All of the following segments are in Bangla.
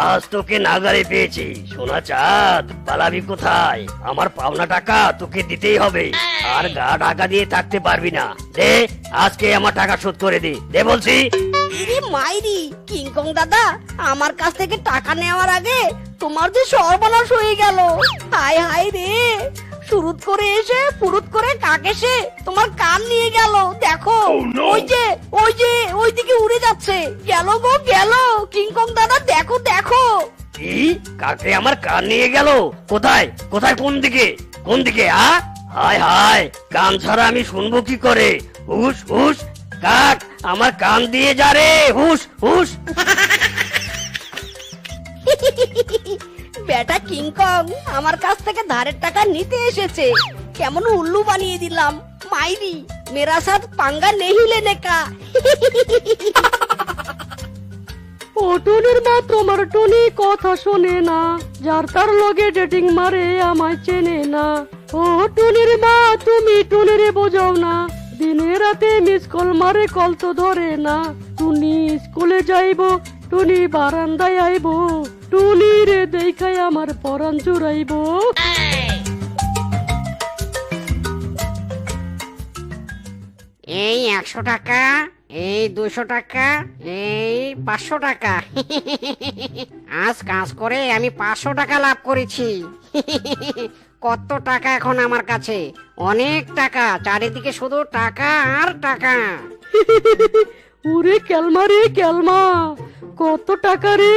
আজ তোকে নাগারে পেয়েছি। সোনা চাঁদ, পালাবি কোথায়? আমার পাওনা টাকা তোকে দিতেই হবে, আর গা ঢাকা দিয়ে থাকতে পারবি না। দে, আজকে আমার টাকা শোধ করে দে বলছি। ইরে মাইরি কিংকং দাদা, আমার কাছ থেকে টাকা নেওয়ার আগে তোমার যে সর্বনাশ হয়ে গেল। হায় হায় রে, শুরুত করে এসে ফুরুত করে কাক এসে তোমার কান নিয়ে গেল। দেখো ওইদিকে উড়ে যাচ্ছে। গেল গো গেল, কিংকং দাদা দেখো দেখো। কি? কাকে আমার কান নিয়ে গেল? কোথায় কোথায়? কোন দিকে হায় হায়, কান ছাড়া আমি শুনবো কি করে? হুস হুস, কাক আমার কান দিয়ে যা রে, হুস হুস। বেটা কিংকং আমার কাছ থেকে ধারের টাকা নিতে এসেছে, কেমন উল্লু বানিয়ে দিলাম। মাইরি মেরা সাথ পাঙ্গা নেহি লেনে কা। ও টুনির মা, তোমার টুনি কথা শোনে না, যার তার লগে ডেটিং মারে আমায় চেনে না। ও টুনির মা, তুমি টুনিরে বোঝাও না, দিনে রাতে মিস কল মারে, কল তো ধরে না। টুনি স্কুলে যাইবো, টুনি বারান্দায় আইবো, টুনি রে দেখাই আমার পরাণ জুড়াইবো। এই 100 টাকা, এই 200 টাকা, এই 500 টাকা। আজ কাজ করে আমি 500 টাকা লাভ করেছি। কত টাকা এখন আমার কাছে? অনেক টাকা, চারিদিকে শুধু টাকা আর টাকা। ওরে ক্যালমা রে ক্যালমা, কত টাকা রে!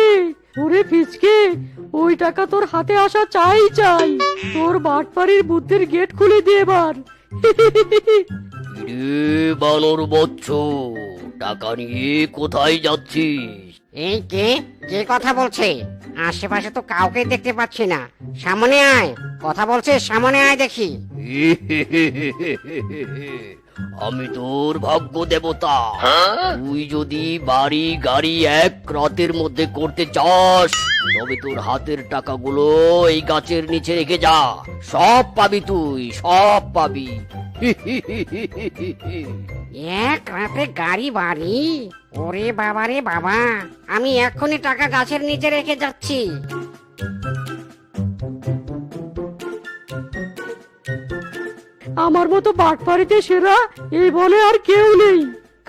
ওরে ফিচকে, ওই টাকা তোর হাতে আসা চাই চাই। তোর বাটপাড়ির বুদ্ধির গেট খুলে দিয়ে এবার। রে বানর বচ্চ, টাকা নিয়ে কোথায় যাচ্ছিস? এই কে কে কথা বলছে? আশেপাশে তো কাউকে দেখতে পাচ্ছি না। সামনে আয়, কথা বলছে, সামনে আয় দেখি। আমি তোর ভাগ্য দেবতা। তুই যদি বাড়ি গাড়ি এক রাতের মধ্যে করতে চাস, তবে তোর হাতের টাকাগুলো এই গাছের নিচে রেখে যা। সব পাবি, তুই সব পাবি। এক রাতে গাড়ি বাড়ি? ওরে বাবা রে বাবা, আমি এক্ষুনি টাকা গাছের নিচে রেখে যাচ্ছি। আমার মতো বাটপাড়িতে সেরা এই বনে আর কেউ নেই।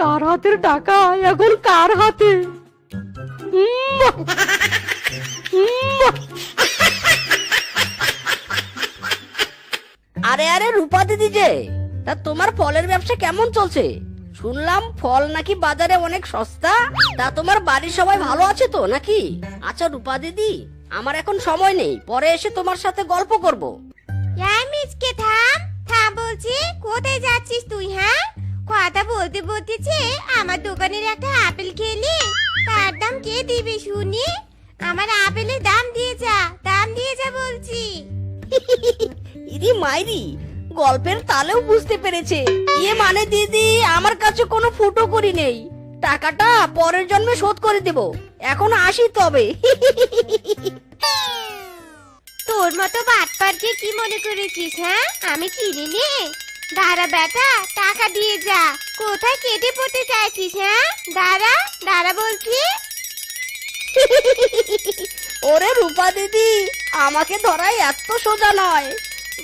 কার হাতের টাকা এখন কার হাতে? আরে আরে রূপা দিদি যে, তা তোমার ফলের ব্যবসা কেমন চলছে? শুনলাম ফল নাকি বাজারে অনেক সস্তা। তা তোমার বাড়ির সবাই ভালো আছে তো নাকি? আচ্ছা রূপা দিদি, আমার এখন সময় নেই, পরে এসে তোমার সাথে গল্প করব। এই মিচকে থাম থাম বলছি, কোথায় যাচ্ছিস তুই? হ্যাঁ, কথা বলতে বলতেছে আমার দোকানের একটা আপেল খেলি, তার দাম কে দিবে শুনি? আমার আপেলের দাম দিয়ে যা বলছি। ইরি মাইরি, গল্পের তালেও বুঝতে পেরেছে। ইয়ে মানে দিদি, আমার কাছে কোনো ফুটো করি নেই, টাকাটা পরের জন্মে শোধ করে দেব। এখন আসি তবে। তোর মতো বাটপারকে কি মনে করেছিস? হ্যাঁ, আমি চিনি নে। দাঁড়া বেটা, টাকা দিয়ে যা। কোথায় কেটে পড়তে চাইছিস? হ্যাঁ, দাঁড়া দাঁড়া বলছি। ওরে রূপা দিদি, আমাকে ধরাই এত সোজা নয়।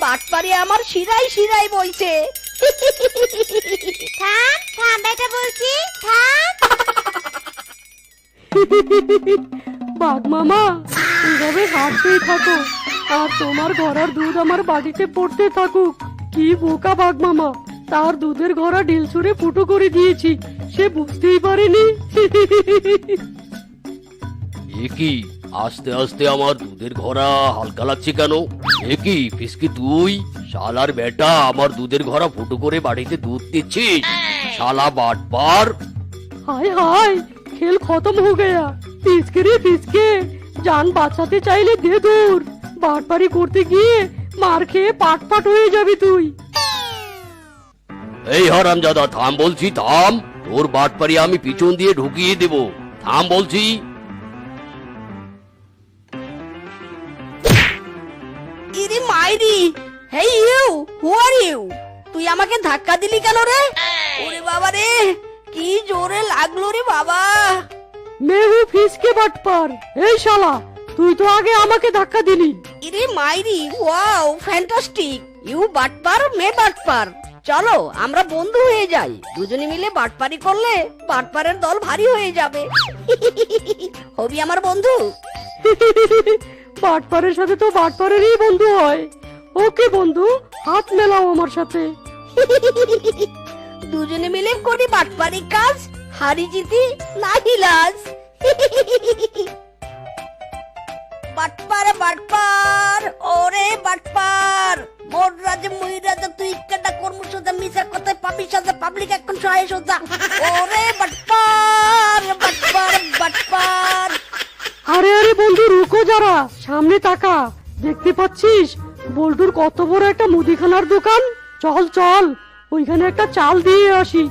বাটপারি আমার শিরাই শিরাই বইছে। থাম থাম বেটা বলছি, থাম। বাঘ মামা, এভাবে হাঁটতেই থাকো, আর তোমার ঘোড়ার দুধ আমার বাড়িতে পড়তে থাকুক। কি বোকা বাঘ মামা, তার দুধের ঘোড়া ঢিল ছুঁড়ে ফুটো করে দিয়েছি, সে বুঝতেই পারেনি। একি আস্তে আস্তে আমার দুধের ঘোড়া হালকা লাগছে কেন? একি ফিসকি, তুই শালার বেটা আমার দুধের ঘোড়া ফুটো করে বাড়িতে দুধ দিচ্ছিস? শালা বাটপার! हाय हाय, खेल खत्म हो गया। फिसके रे फिसके, जान বাঁচাতে চাইলে দে দূর। বাটপারি করতে গিয়ে মার খেয়ে পাটপাট হয়ে যাবি তুই। এই হারামজাদা, থাম বলছি, থাম। তোর বাটপারি আমি পিছন দিয়ে ঢুকিয়ে দেব। থাম বলছি। ইরি মাইরি, hey you, who are you? তুই আমাকে ধাক্কা দিলি কেন রে? ওরে বাবা রে, কি জোরে লাগলো রে বাবা। मैं हूँ फिसकी। মিসকে বাটপার। এই শালা, তুই তো আগে আমাকে ধাক্কা দিলি। ইরে মাইরি, ওয়াও ফ্যান্টাস্টিক, ইউ বাটপার মে বাটপার। চলো আমরা বন্ধু হয়ে যাই, দুজনে মিলে বাটপারি করলে বাটপারের দল ভারী হয়ে যাবে। হবি আমার বন্ধু? বাটপারের সাথে তো বাটপারেরই বন্ধু হয়। ওকে বন্ধু, হাত মেলাও আমার সাথে। দুজনে মিলে করি বাটপারি কাজ, হারি জিতি নাহি লাজ। বাটপার বাটপার, ওরে বাটপার, মোর রাজে মুই রাজা, তুই কেডা কর্ম সোজা, মিছা কথায় পাবি সাজা, পাবলিক এখন সহায় সোজা। ওরে বাটপার বাটপার বাটপার। আরে আরে বন্ধু, রুকো যারা, সামনে তাকা। দেখতে পাচ্ছিস বল্টুর কত বড় একটা মুদিখানার দোকান? চল চল, ওইখানে একটা চাল দিয়ে আসি।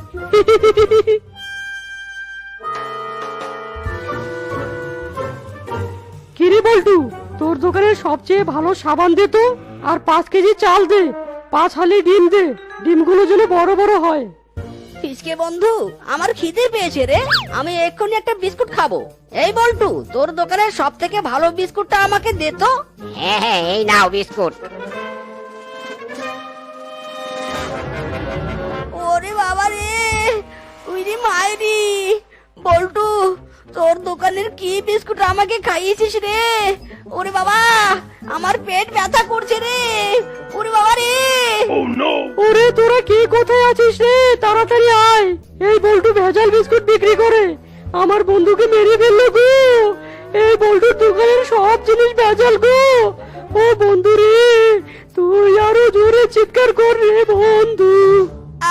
কিরে বল্টু, তোর দোকানের সবচেয়ে ভালো সাবান দে তো, আর 5 কেজি চাল দে, 5 হালি ডিম দে, ডিমগুলো যেন বড় বড় হয়। ফিসকে বন্ধু, আমার খিদে পেয়েছে রে, আমি এক্ষুনি একটা বিস্কুট খাবো। এই বল্টু, তোর দোকানের সব থেকে ভালো বিস্কুটটা আমাকে দে তো। হ্যাঁ হ্যাঁ, এই নাও বিস্কুট। ওরে বাবা রে, উইরি মাইরি, বল্টু তোর দোকানের কি বিস্কুট আমাকে খাইয়েছিস রে? ওরে বাবা, আমার পেট ব্যথা করছে রে, ওরে বাবা রে। ওরে তোরা কি কোথায় আছিস রে, তাড়াতাড়ি আয়। এই বল্টু ভেজাল বিস্কুট বিক্রি করে আমার বন্ধুকে মেরে ফেললো গো। এই বল্টুর দোকানের সব জিনিস ভেজাল গো। ও বন্ধু রে, তুই আরো জোরে চিৎকার কর রে বন্ধু।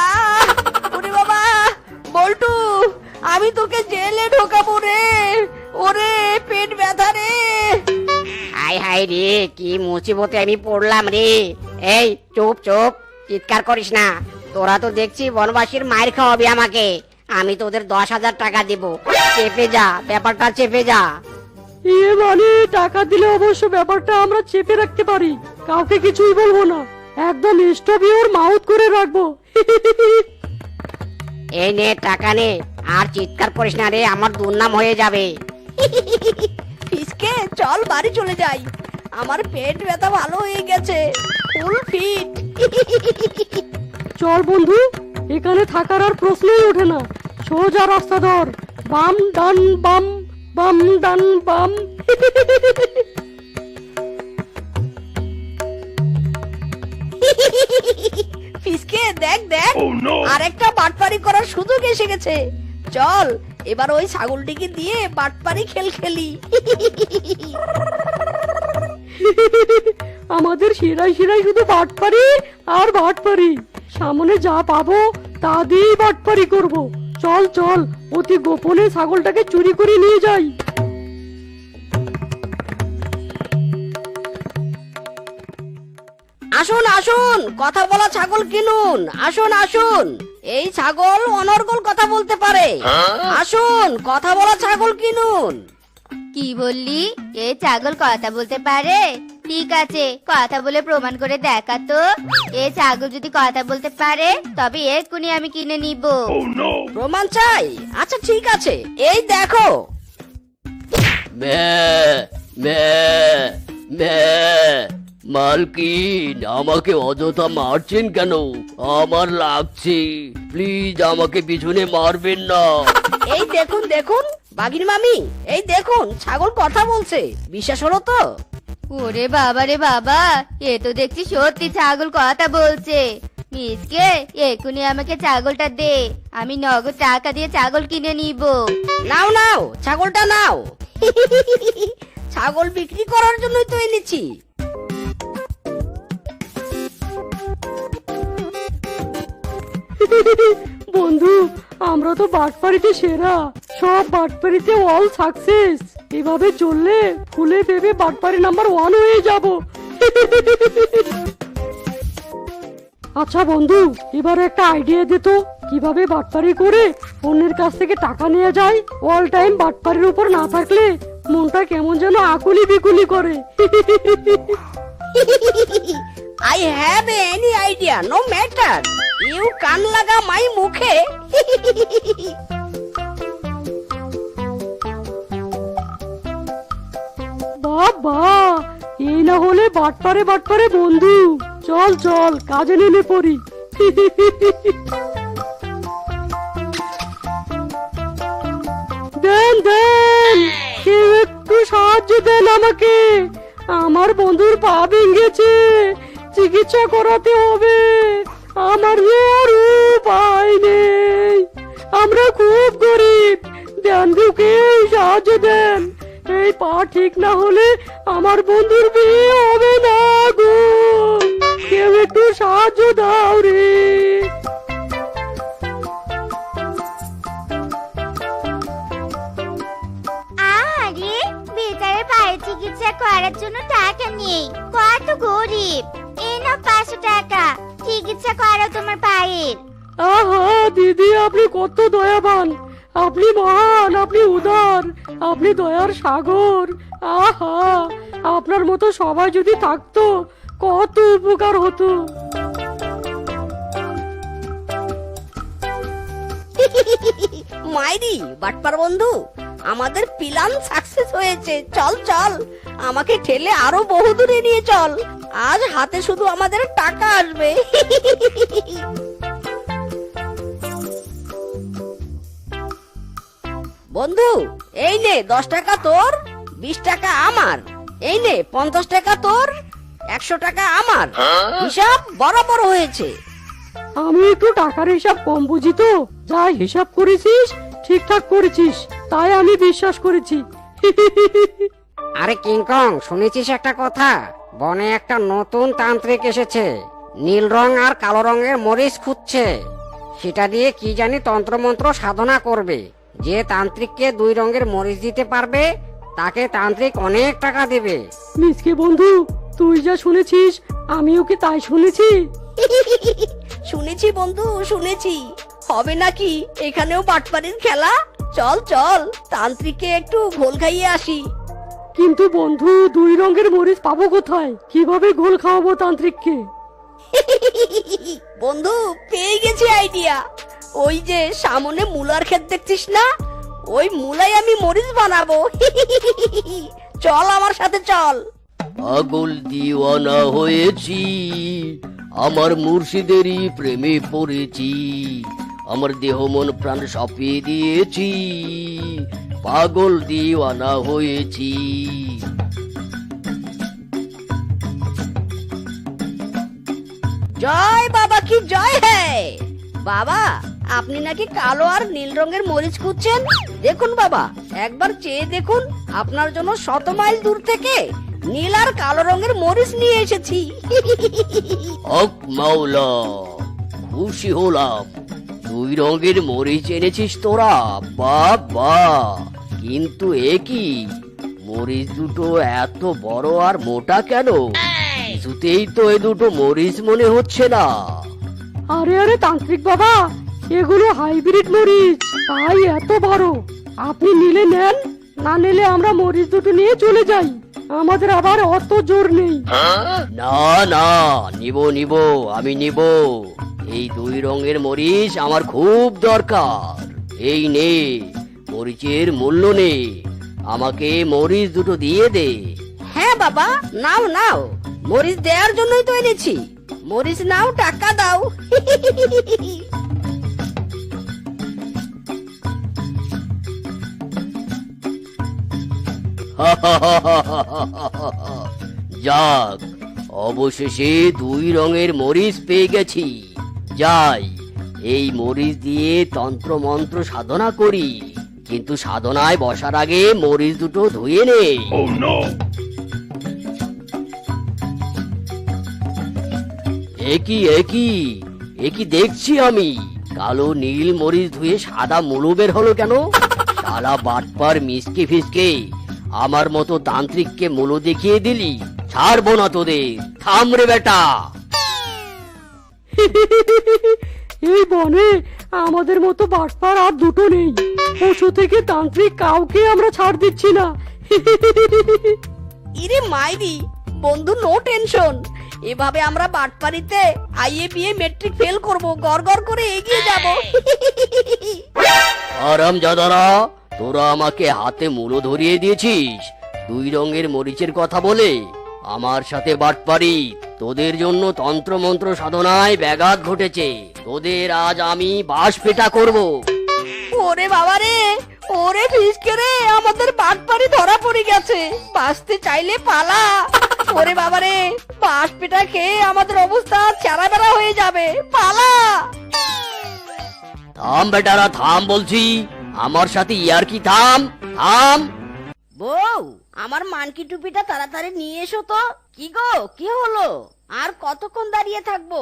আহ, ওরে বাবা, বল্টু আমি তোকে জেলে ঢোকাবো রে, ওরে পেট ব্যথা রে। হাই হাই রে, কি মুসিবতে আমি পড়লাম রে। এই চুপ চুপ, চিৎকার করিস না। তোরা তো দেখছি বনবাসীর মায়ের খাওয়াবি আমাকে। আমি তোদের 10,000 টাকা দেব, চেপে যা, ব্যাপারটা চেপে যা। মানে টাকা দিলে অবশ্য ব্যাপারটা আমরা চেপে রাখতে পারি, কাউকে কিছুই বলবো না, একদম স্টপ ইওর মাউথ করে রাখবো। এই নে টাকা নে, আর চিৎকার করিস না রে, আমার দুর্নাম হয়ে যাবে। ফিসকে চল বাড়ি চলে যাই, আমার পেট ব্যথা ভালো হয়ে গেছে, ফুল ফিট। চল বন্ধু, এখানে থাকার আর প্রশ্নই ওঠে না। সোজা রাস্তা ধর, বাম ডান বাম, বাম ডান বাম। ফিসকে দেখ দেখ, আরেকটা বাটপারি করার সুযোগ এসে গেছে। চল এবার ওই ছাগলটিকে দিয়ে বাটপারি খেলি। আমাদের শিরায় শিরায় শুধু বাটপারি আর বাটপারি, সামনে যা পাবো তা দিয়েই বাটপারি করব। চল চল, অতি গোপনে ছাগলটাকে চুরি করে নিয়ে যাই। আসুন আসুন, কথা বলা ছাগল কিনুন, আসুন আসুন, এই ছাগল অনর্গল কথা বলতে পারে, আসুন কথা বলা ছাগল কিনুন। কি বললি? এই ছাগল কথা বলতে পারে? ঠিক আছে, কথা বলে প্রমাণ করে দেখা তো। এই ছাগল যদি কথা বলতে পারে তবে এক্ষুনি আমি কিনে নিব। প্রমাণ চাই? আচ্ছা ঠিক আছে, এই দেখো। মে মে মে মালকিন, আমাকে অযথা মারছেন কেন? আমার লাগছে, প্লিজ আমাকে পিছনে মারবেন না। এই দেখুন দেখুন বাগির মামি, এই দেখুন ছাগল কথা বলছে, বিশ্বাস হলো তো? ওরে বাবা রে বাবা, এ তো দেখছি সত্যি ছাগল কথা বলছে। মিসকে এক্ষুনি আমাকে ছাগলটা দে, আমি নগদ টাকা দিয়ে ছাগল কিনে নিব। নাও নাও, ছাগলটা নাও। ছাগল বিক্রি করার জন্যই তো এনেছি। বন্ধু, আমরা তো বাটপাড়িতে সেরা, সব বাটপাড়িতে অল সাকসেস। এভাবে চললে ফুলে ভেবে বাটপাড়ি নাম্বার 1 হয়ে যাব। আচ্ছা বন্ধু, এবার একটা আইডিয়া দে তো, কিভাবে বাটপাড়ি করে অন্যের কাছ থেকে টাকা নিয়ে যায়। অল টাইম বাটপাড়ির উপর না থাকলে মনটা কেমন যেন আকুলি বিকুলি করে। I have any idea, no matter. You কান লাগা মাই মুখে। হলে বাটপারে বাটপারে বন্ধু। চল চল কাজে নেমে পড়ি। দেন দেন, কেউ একটু সাহায্য দেন আমাকে। আমার বন্ধুর পা ভেঙেছে, চিকিৎসা করাতে হবে। আমার যে আর উপায় নেই, আমরা খুব গরিব। দেন গো, কেউ সাহায্য দেন। এই পা ঠিক না হলে আমার বন্ধুর বিয়ে হবে না গো। কেউ একটু সাহায্য দাও রে। আরে বেচারে পায়ের চিকিৎসা করার জন্য টাকা নেই, কত গরিব। এই নাও 500 টাকা, চিকিৎসা করো তোমার পায়ের। আহা দিদি, আপনি কত দয়াবান, আপনি মহান, আপনি উদার, আপনি দয়ার সাগর। আহা, আপনার মতো সবাই যদি থাকতো কত উপকার হতো। মাইরি বাটপার বন্ধু, আমাদের প্ল্যান সাকসেস হয়েছে। চল চল, আমাকে ঠেলে আরো বহু দূরে নিয়ে চল। আজ হাতে শুধু আমাদের টাকা আসবে। বন্ধু, এই নে 10 টাকা তোর, 20 টাকা আমার। এই নে 50 টাকা তোর, 100 টাকা আমার। হিসাব বরাবর হয়েছে। আমি একটু টাকার হিসাব কম বুঝি তো, যা হিসাব করেছিস ঠিকঠাক করেছিস, তাই আমি বিশ্বাস করেছি। আরে কিংকং, শুনেছিস একটা কথা? বনে একটা নতুন তান্ত্রিক এসেছে, নীল রং আর কালো রঙের মরিচ খুঁজছে। সেটা দিয়ে কি জানি তন্ত্রমন্ত্র সাধনা করবে। যে তান্ত্রিককে 2 রঙের মরিচ দিতে পারবে তাকে তান্ত্রিক অনেক টাকা দেবে। মিসকে বন্ধু, তুই যা শুনেছিস আমিও কি তাই শুনেছি? শুনেছি বন্ধু, শুনেছি। হবে নাকি এখানেও বাটপাড়ির খেলা? চল চল, তান্ত্রিককে একটু ঘোল খাইয়ে আসি। কিন্তু বন্ধু, 2 রঙের মরিচ পাবো কোথায়? কিভাবে গোল খাওয়াবো তান্ত্রিককে? বন্ধু, পেয়ে গেছি আইডিয়া। ওই যে সামনে মূলার ক্ষেত দেখছিস না, ওই মূলাই আমি মরিচ বানাবো। চল আমার সাথে চল। পাগল দিওয়ানা হয়েছি, আমার মুর্শিদেরই প্রেমে পড়েছি। আমার দেহ মন প্রাণ সঁপিয়ে দিয়েছি, পাগল দিওয়ানা হয়েছি। জয় বাবা কি জয় হে। বাবা, আপনি নাকি কালো আর নীল রঙের মরিচ খুঁজছেন? দেখুন বাবা, একবার চেয়ে দেখুন, আপনার জন্য 100 মাইল দূর থেকে নীল আর কালো রঙের মরিচ নিয়ে এসেছি। হক মাওলা, খুশি হলাম। 2 রঙের মরিচ এনেছিস তোরা, বাবা। কিন্তু এ কি, মরিচ দুটো এত বড় আর মোটা কেন? কিছুতেই তো এ দুটো মরিচ মনে হচ্ছে না। আরে আরে তান্ত্রিক বাবা, এগুলো হাইব্রিড মরিচ, তাই এত বড়। আপনি নিলে নেন, না নিলে আমরা মরিচ দুটো নিয়ে চলে যাই। আমাদের আবার অত জোর নেই। না না, নিব নিব, আমি নিব। এই 2 রঙের মরিচ আমার খুব দরকার। এই নে, মরিচের মূল্য নে, আমাকে মরিচ দুটো দিয়ে দে। হ্যাঁ বাবা, নাও নাও, মরিচ দেওয়ার জন্যই তো এনেছি। মরিচ নাও, টাকা দাও। যাক, অবশেষে 2 রঙের মরিচ পেয়ে গেছি। যাই, এই মরিচ দিয়ে তন্ত্র মন্ত্র সাধনা করি। কিন্তু সাধনায় বসার আগে মরিচ দুটো ধুয়ে নে। একই একই একই দেখছি আমি, কালো নীল মরিচ ধুয়ে সাদা মুলো বের হলো কেন? শালা বাটপার মিসকে ফিসকে, আমার মতো তান্ত্রিককে মুলো দেখিয়ে দিলি। ছাড়বো না তোদের, থাম রে বেটা। এই বনে আমাদের মতো বাটপার আর দুটো নেই। পশু থেকে তান্ত্রিক কাউকে আমরা ছাড় দিচ্ছি না। ইরে মাইরি বন্ধু, নো টেনশন। এভাবে আমরা বাটপাড়িতে আইএ বিএ মেট্রিক ফেল করব, গড়গড় করে এগিয়ে যাব। আরামজাদারা, তোরা আমাকে হাতে মুলো ধরিয়ে দিয়েছিস 2 রঙের মরিচের কথা বলে। আমার সাথে বাটপারি, তোদের জন্য তন্ত্র মন্ত্র সাধনায় ব্যাঘাত ঘটেছে। তোদের আজ আমি বাঁশ পেটা করব। ওরে বাবা রে, ওরে ফিসকে রে, আমাদের বাটপারি ধরা পড়ে গেছে। বাঁচতে চাইলে পালা। ওরে বাবা রে, বাঁশ পেটা খেয়ে আমাদের অবস্থা চারা বেড়া হয়ে যাবে, পালা। থাম বেটারা, থাম বলছি। আমার সাথে ইয়ার্কি থাম, থাম। বউ, আমার মানকি টুপিটা তাড়াতাড়ি নিয়ে এসো তো। কি গো, কি হলো? আর কতক্ষণ দাঁড়িয়ে থাকবো?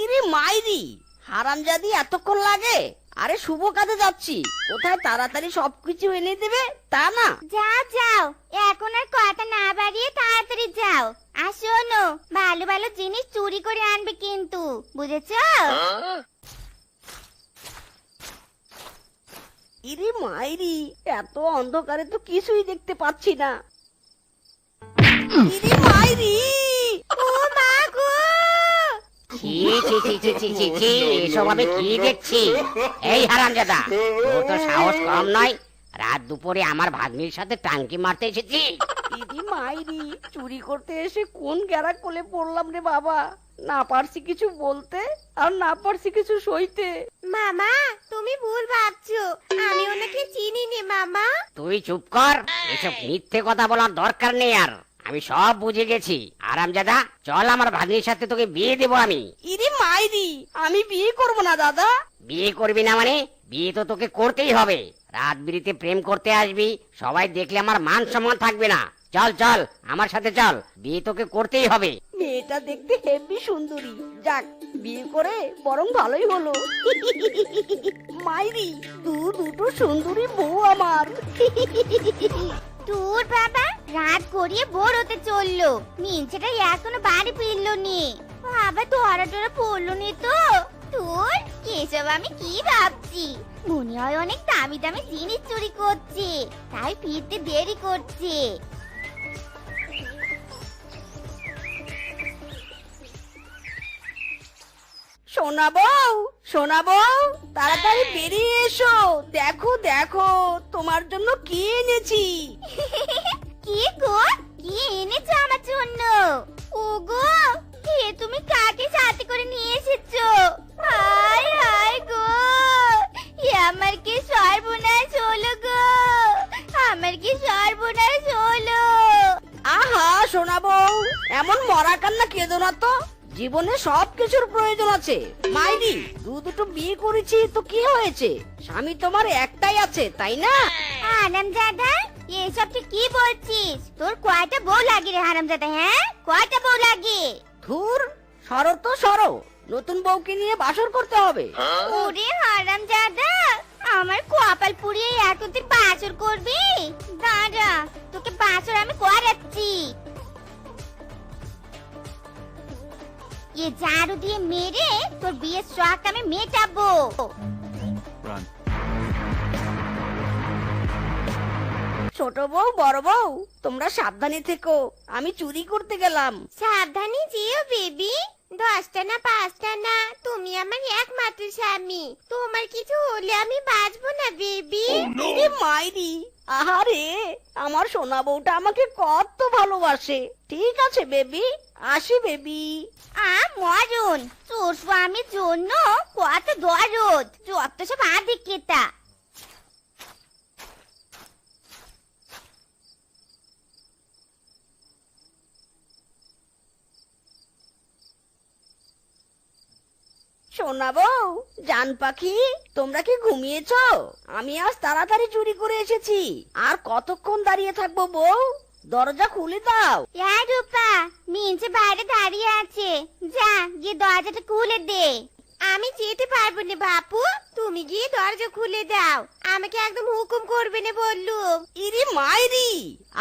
ইরে মাইরি, হারামজাদি, এতক্ষণ লাগে? আরে শুভ কাজে যাচ্ছি, কোথায় তাড়াতাড়ি সবকিছু এনে দেবে তা না। যাও যাও, এখন আর কথা না বাড়িয়ে তাড়াতাড়ি যাও। আর শোনো, ভালো ভালো জিনিস চুরি করে আনবে কিন্তু, বুঝেছো? ইরে মাইরি, এত অন্ধকারে তো কিছুই দেখতে পাচ্ছি না। ইরে মাইরি, ও মা গো! ছি ছি ছি ছি ছি ছি ছি, এসব আমি কি দেখছি? এই হারামজাদা, তোর তো সাহস কম নয়। রাত দুপুরে আমার ভাগ্নির সাথে টাঙ্কি মারতে এসেছি। ইরে মাইরি, চুরি করতে এসে কোন গ্যারা কোলে পড়লাম রে বাবা। না পারছি কিছু বলতে, আর না পারছি কিছু সইতে। মামা, তুমি ভুল ভাবছো, আমি ওনাকে চিনি নে মামা। তুই চুপ কর, এসব মিথ্যে কথা বলার দরকার নেই আর। আমি সব বুঝে গেছি। আরামজাদা, চল আমার ভাগ্নির সাথে তোকে বিয়ে দেবো আমি। ইরে মাইরি, আমি বিয়ে করব না দাদা। বিয়ে করবি না মানে? বিয়ে তো তোকে করতেই হবে। রাত বিরিতে প্রেম করতে আসবি, সবাই দেখলে আমার মান সম্মান থাকবে না। চল চল, আমার সাথে চল, বিয়ে তোকে করতেই হবে। মেয়েটা দেখতে হেব্বি সুন্দরী, যাক বিয়ে করে বরং ভালোই হলো। মাইরি, দুটো সুন্দরী বউ আমার। তোর বাবা রাত গড়িয়ে ভোর হতে চললো, মিনছেটা এখনো বাড়ি ফিরলো নি। আবার ধরা টরা পড়লো নি তো? তোর এসব আমি কি ভাবছি? মনে হয় অনেক দামি দামি জিনিস চুরি করছে, তাই ফিরতে দেরি করছে। সোনা বউ, সোনা বউ, তাড়াতাড়ি বেরিয়ে এসো। দেখো দেখো, তোমার জন্য কি এনেছি। কি গো, কি এনেছো আমার জন্য? ওগো, কে তুমি কাকে সাথে করে নিয়ে এসেছো? হায় হায় গো, এ আমার কি সর্বনাশ হলো গো, আমার কি সর্বনাশ হলো। আহা সোনা বউ, এমন মরা কান্না কেঁদো না তো। জীবনে সব কিছুর প্রয়োজন আছে। মাইরি, দুটো বিয়ে করেছি তো কি হয়েছে? স্বামী তোমার একটাই আছে, তাই না? হারামজাদা, এসব তুই কি বলছিস? তোর কয়টা বউ লাগে রে হারামজাদা? হ্যাঁ, কয়টা বউ লাগে? ধুর, সরো তো সরো, নতুন বউকে নিয়ে বাসর করতে হবে। ওরে হারামজাদা, আমার কপাল পুড়িয়ে এতদিন বাসর করবি? দাঁড়া, তোকে বাসর আমি করাচ্ছি। এ ঝাড়ু দিয়ে মেরে তোর বিয়ের শখ আমি মেটাবো। ছোট বউ, বড় বউ, তোমরা সাবধানে থেকো, আমি চুরি করতে গেলাম। সাবধানে যেও বেবি, 10টা না 5টা না, তুমি আমার একমাত্র স্বামী। তোমার কিছু হলে আমি বাঁচবো না বেবি। এ মাইরি, আহারে, আমার সোনা বউটা আমাকে কত ভালোবাসে। ঠিক আছে বেবি, আসি বেবি। মরণ, তোর স্বামীর জন্য কত দরদ, যত সব আধিক্যতা। সোনা বউ, জান পাখি, তোমরা কি ঘুমিয়েছো? আমি আজ তাড়াতাড়ি চুরি করে এসেছি। আর কতক্ষণ দাঁড়িয়ে থাকবো বউ? দরজা খুলে দাও। রূপা, মিনছে বাইরে দাঁড়িয়ে আছে, যা গিয়ে দরজাটা খুলে দে। আমি যেতে পারবো না বাপু, তুমি গিয়ে দরজা খুলে দাও। আমাকে একদম হুকুম করবে না বললুম। ইরি মাইরি,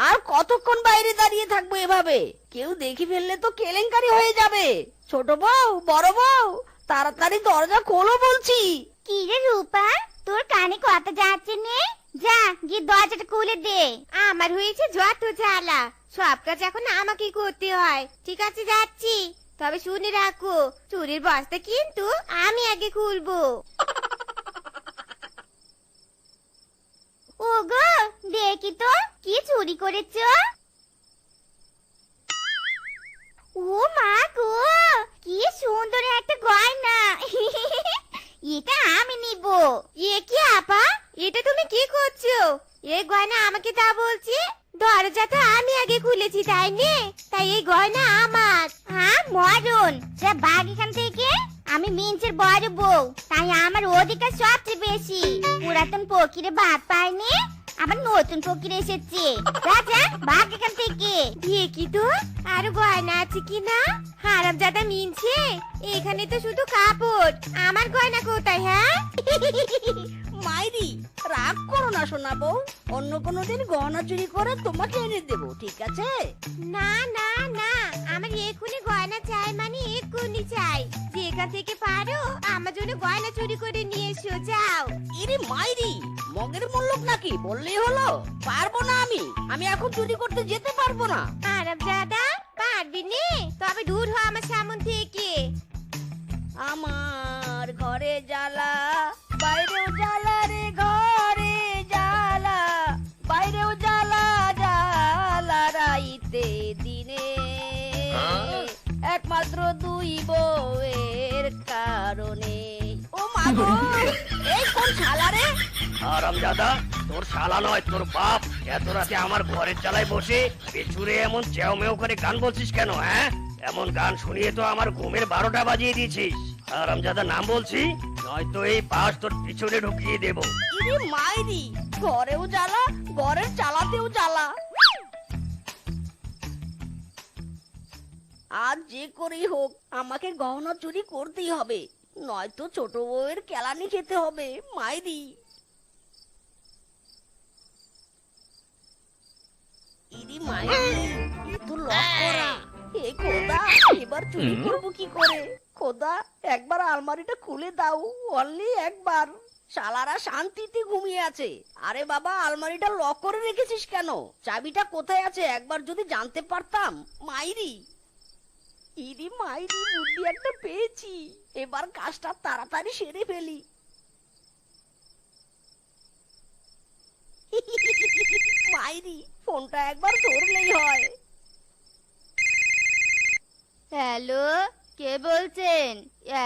আর কতক্ষণ বাইরে দাঁড়িয়ে থাকবো এভাবে? কেউ দেখে ফেললে তো কেলেঙ্কারি হয়ে যাবে। ছোট বউ, বড় বউ, তাড়াতাড়ি দরজা খোলো বলছি। কি রে রূপা, তোর কানে কথা যাচ্ছে নে? যা গিয়ে দরজাটা খুলে দে। আমার হয়েছে যত জ্বালা, সব কাজ এখন আমাকে করতে হয়। ঠিক আছে, যাচ্ছি। তবে শুনে রাখো, চুরির বস্তা কিন্তু আমি আগে খুলবো। ওগো, দেখে দেখি তো কি চুরি করেছো। ও মা গো, কি সুন্দর একটা গয়না। এটা আমি নিব। এ কি আপা, এটা তুমি কি করছো? এই গয়না আমাকে দাও বলছি। দরজা তো আমি আগে খুলেছি তাই নে, তাই এই গয়না আমার। হ্যাঁ মরণ, যা ভাগ এখান থেকে। আমি মিঞ্চের বড় বউ, তাই আমার অধিকার সবচেয়ে বেশি। পুরাতন ফকিরে ভাত পাইনি, আবার নতুন ফকির এসেছে। যা যা ভাগ এখান থেকে। দেখি তো আরো গয়না আছে কিনা। হারামজাদা মিনছে, এখানে তো শুধু কাপড়, আমার গয়না কোথায়? হ্যাঁ মাইরি, রাগ করো না শোনা বউ, অন্য কোনো দিন গহনা চুরি করে তোমাকে এনে দেবো, ঠিক আছে? না না না, আমার এক্ষুনি গয়না চাই, মানে এক্ষুনি চাই। যেখান থেকে পারো আমার জন্য গয়না চুরি করে নিয়ে এসো, যাও। ইরে মাইরি, মগের মূল্য নাকি, বললেই হলো। পারবো না আমি এখন চুরি করতে যেতে পারবো না। হারামজাদা, পারবি নে? তবে দূর হ আমার সামন থেকে। আমার ঘরে জ্বালা, বাইরেও জ্বালা রে, ঘরে জ্বালা, বাইরেও জ্বালা, জ্বালা রাইতে দিনে, একমাত্র দুই বউয়ের কারণে। ও মা গো, এই কোন শালা রে? হারামজাদা, তোর শালা নয় তোর বাপ। এত রাতে আমার ঘরের চালায় বসে পেছুরে এমন চেও মেও করে গান বলছিস কেন? হ্যাঁ, এমন গান শুনিয়ে তো আমার ঘুমের 12টা বাজিয়ে দিয়েছিস। হারামজাদা নাম বলছি, নয়তো এই পাশ তোর পিছনে ঢুকিয়ে দেবো। ইরে মাইরি, ঘরেও জ্বালা, ঘরের চালাতেও জ্বালা। আজ যে করেই হোক আমাকে গহনা চুরি করতেই হবে, নয়তো ছোট বউয়ের কেলানি খেতে হবে। মাইরি, ইরি মাইরি, এ তো লক করা। হে খোদা, এবার চুরি করবো কি করে? খোদা, একবার আলমারিটা খুলে দাও, অনলি একবার। শালারা শান্তিতে ঘুমিয়ে আছে। আরে বাবা, আলমারিটা লক করে রেখেছিস কেন? চাবিটা কোথায় আছে একবার যদি জানতে পারতাম। মাইরি, ইরি মাইরি, বুদ্ধি একটা পেয়েছি, এবার কাজটা তাড়াতাড়ি সেরে ফেলি। মাইরি, ফোনটা একবার ধরলেই হয়। হ্যালো, কে বলছেন?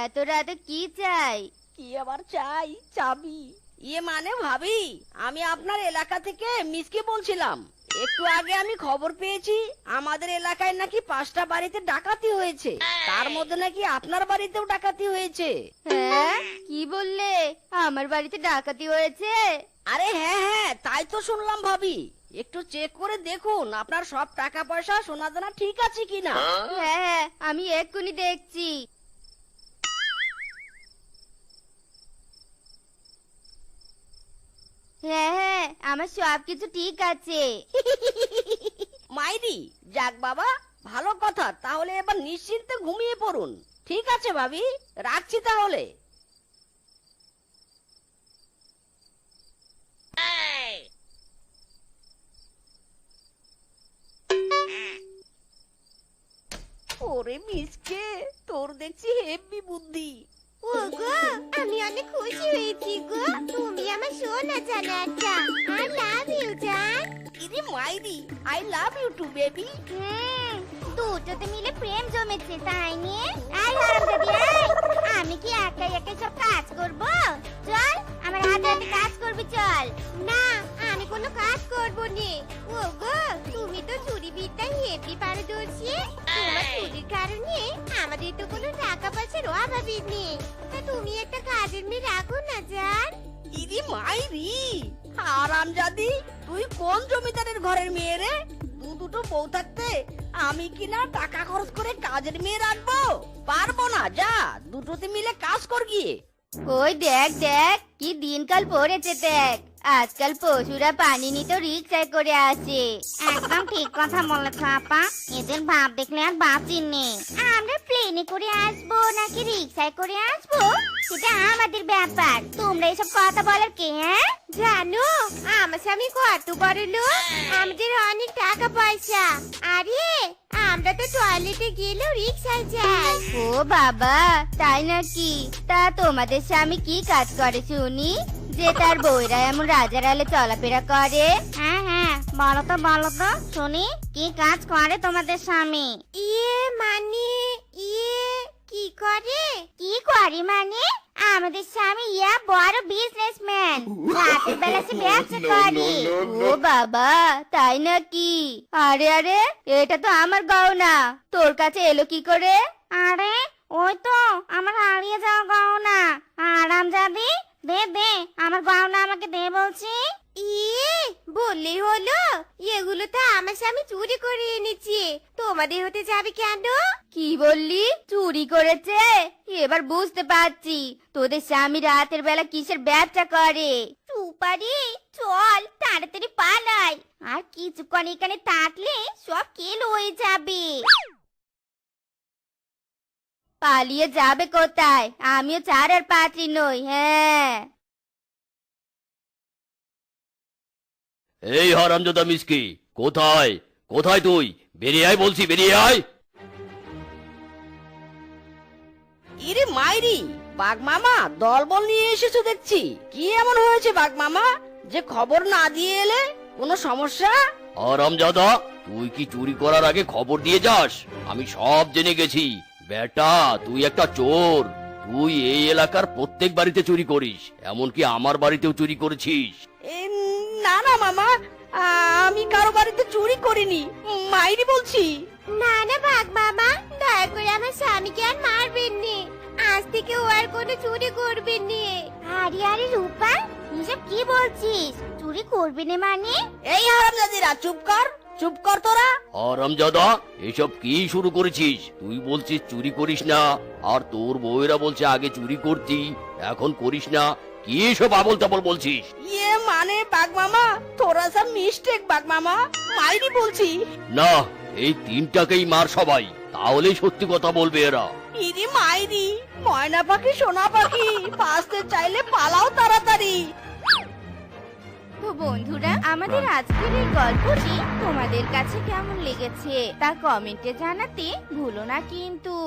এত রাতে কি চাই? কি আবার চাই? চাবি। ইয়ে মানে ভাবি, আমি আপনার এলাকা থেকে মিসকে বলছিলাম। একটু আগে আমি খবর পেয়েছি আমাদের এলাকায় নাকি 5টা বাড়িতে ডাকাতি হয়েছে, তার মধ্যে নাকি আপনার বাড়িতেও ডাকাতি হয়েছে। হ্যাঁ, কি বললে? আমার বাড়িতে ডাকাতি হয়েছে? আরে হ্যাঁ হ্যাঁ, তাই তো শুনলাম ভাবি। একটু চেক করে দেখুন আপনার সব টাকা পয়সা সোনা দানা ঠিক আছে কিনা। হ্যাঁ, আমি এক্ষুনি দেখছি। হ্যাঁ হ্যাঁ, আমার সবকিছু ঠিক আছে। মাইরি, যাক বাবা, ভালো কথা। তাহলে এবার নিশ্চিন্তে ঘুমিয়ে পড়ুন। ঠিক আছে ভাবি, রাখছি তাহলে। ওরে মিসকে, তোর দেখছি হেব্বি বুদ্ধি। ওগো, আমি অনেক খুশি হয়েছি গো। তুমি আমার সোনা জানাটা। আই লাভ ইউ জান। ইরে মাইরি, I love you too baby. দুটোতে মিলে প্রেম জমেছে তাই নিয়ে। আই হারামজাদি, আই, আমি কি একাই একাই সব কাজ করব? চল, আমার হাতে হাতে কাজ করবি, চল। না, আমি কোনো কাজ করব নে। ওগো, তুমি তো চুরি বিদ্যায় হেভি পারদর্শী। তোমার চুরির কারণে আমাদের তো কোনো টাকা পয়সার অভাবই নেই। তা তুমি একটা কাজের মেয়ে রাখো না জান। ইরি মাইরি, হারামজাদি, তুই কোন জমিদারের ঘরের মেয়ে রে? দুটো বউ থাকতে আমি কিনা টাকা খরচ করে কাজের মেয়ে রাখবো? পারবো না, যা দুটোতে মিলে কাজ কর গিয়ে। ওই দেখ দেখ, কি দিনকাল পড়েছে দেখ। আজকাল পশুরা পানি নিতে রিক্সায় করে আসে। একদম ঠিক কথা বলেছ আপা, এদের ভাব দেখলে আর বাঁচিনি। আমরা প্লেনে করে আসবো নাকি রিক্সায় করে আসবো সেটা আমাদের ব্যাপার, তোমরা এসব কথা বলার কে? হ্যাঁ, জানো আমার স্বামী কত বড় লোক, আমাদের অনেক টাকা পয়সা। আরে আমরা তো টয়লেটে গেলেও রিক্সায় যাই। ও বাবা, তাই নাকি? তা তোমাদের স্বামী কি কাজ করে শুনি, যে তার বউরা এমন রাজার আলে চলাফেরা করে? হ্যাঁ হ্যাঁ, বলো তো শুনি কি কাজ করে তোমাদের স্বামী? মানে কি করে? কি করে মানে? আমাদের স্বামী বড় বিজনেসম্যান, রাতের বেলা সে ব্যবসা করে। ও বাবা, তাই নাকি? আরে আরে, এটা তো আমার গহনা, তোর কাছে এলো কি করে? আরে ওই তো আমার হারিয়ে যাওয়া গহনা। আরামজাদি, দে আমার গহনা আমাকে দে বলছি। বললেই হলো, এগুলো তো আমার স্বামী চুরি করে এনেছে, তোমাদের হতে যাবে কেন? কি বললি? চুরি করেছে? এবার বুঝতে পারছি তোদের স্বামী রাতের বেলা কিসের ব্যবসা করে। সুপারি, চল তাড়াতাড়ি পালাই, আর কিছুক্ষণ এখানে থাকলে সব কেলো হয়ে যাবে। পালিয়ে যাবে কোথায়? আমিও ছাড়ার পাত্রী নই। হ্যাঁ, এই হারামজাদা মিসকি, কোথায় কোথায় তুই? বেরিয়ে আয় বলছি, বেরিয়ে আয়। ইরে মাইরি, বাঘ মামা দলবল নিয়ে এসেছো দেখছি। কি এমন হয়েছে বাঘ মামা যে খবর না দিয়ে এলে? কোনো সমস্যা? হারামজাদা, তুই কি চুরি করার আগে খবর দিয়ে যাস? আমি সব জেনে গেছি বেটা, তুই একটা চোর। তুই এই এলাকার প্রত্যেক বাড়িতে চুরি করিস, এমনকি আমার বাড়িতেও চুরি করেছিস। না না মামা, আমি কারো বাড়িতে চুরি করিনি, মাইরি বলছি। না না বাঘ মামা, দয়া করে আমার স্বামীকে আর মারবেন নি, আজ থেকে ও আর কোনো চুরি করবেন নি। আরে আরে রূপা, এসব কি বলছিস? চুরি করবি না মানে? এই হারামজাদিরা, চুপ কর তোরা। হারামজাদা, এসব কি শুরু করেছিস? তুই বলছিস চুরি করিস না, আর তোর বউয়েরা বলছে আগে চুরি করতি, এখন করিস না। কি এসব আবল তাবল বলছিস? মানে বাঘ মামা, তোরা সব মিস্টেক বাঘ মামা, মাইরি বলছি। না, এই তিনটাকেই মার সবাই, তাহলেই সত্যি কথা বলবে এরা। ইরি মাইরি, ময়না পাখি সোনা পাখি, বাঁচতে চাইলে পালাও তাড়াতাড়ি। তো বন্ধুরা, আমাদের আজকের এই গল্পটি তোমাদের কাছে কেমন লেগেছে তা কমেন্টে জানাতে ভুলো না কিন্তু।